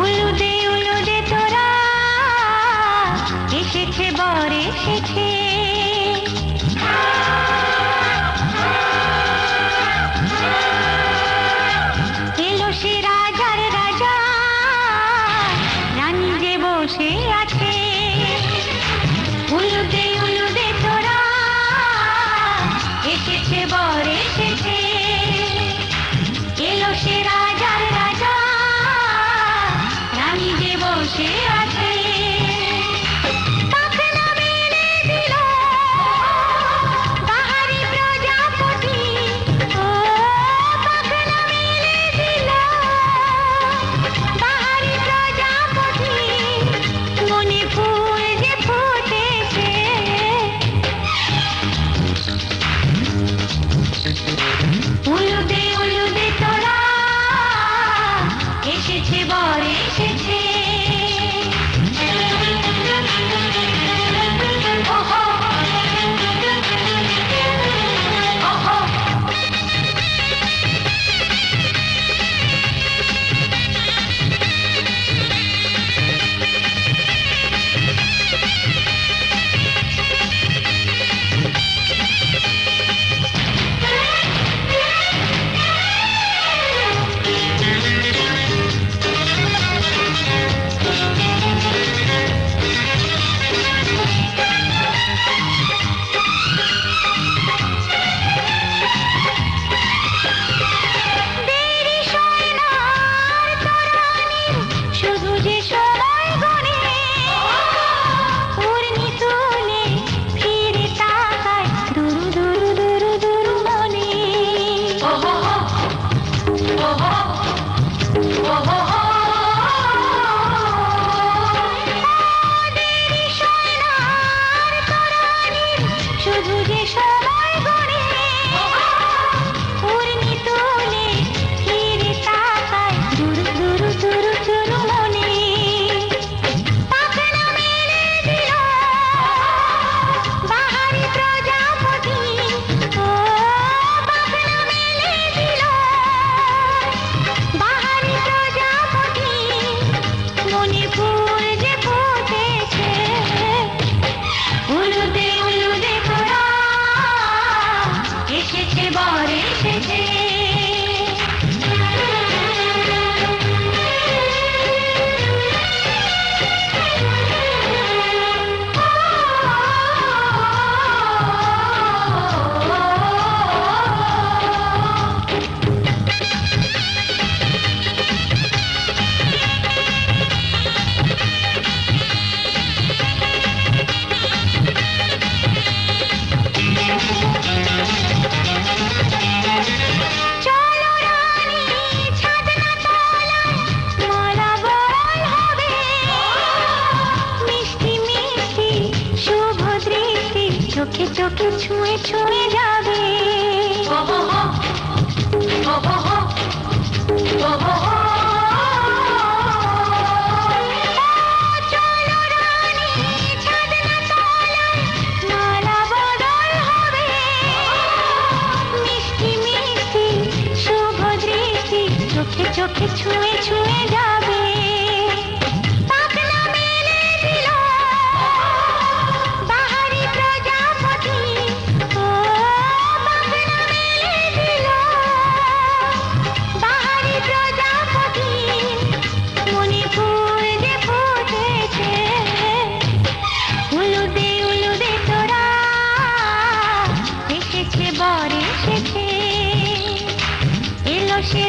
উলুদে উলুদে তোরা এসেছে বর এসেছে, এলো সে রাজার রাজা, রানী যে বসে আছে। উলুদে উলুদে তোরা এসেছে বর এসেছে, এলো সে রাজার রাজা, রানী যে বসে আছে। পাখনা মেলে দিল বাহারি প্রজাপতি, ও পাখনা মেলে দিল বাহারি প্রজাপতি, মনে ফুল যে ফুটেছে। উলুদে উলুদে তোরা এসেছে বর এসেছে। ওহো ওহো দেরি সয় না আর তরানির, শুধু যে সময় গণে, উর্মি তুলে ফিরে তাকায় দুরু দুরু দুরু দুরু মনে। ওহো ওহো ওহো দেরি সয় না আর তরানির, শুধু যে সময় গণে, উর্মি তুলে ফিরে তাকায় দুরু দুরু দুরু দুরু মনে। পাখনা মেলে দিল বাহারি প্রজাপতি, ও পাখনা মেলে দিল বাহারি প্রজাপতি, মনে ফুল যে ফুটেছে। উলুদে উলুদে তোরা এসেছে বর এসেছে। চলো রানী ছাদনা তলায়, মালা বরণ হবে, মিষ্টি মিষ্টি শুভ দৃষ্টি চোখে চোখে ছুঁয়ে ছুঁয়ে যাবে। চলো রানী ছাদনা তলায়, মালা বদল হবে, মিষ্টি মিষ্টি শুভ দৃষ্টি চোখে চোখে ছুঁয়ে ছুঁয়ে যাবে। পাখনা মেলে দিল বাহারি প্রজাপতি, ও পাখনা মেলে দিল বাহারি প্রজাপতি, মনে ফুল যে ফুটেছে। উলুদে উলুদে তোরা এসেছে বর এসেছে, এলো সে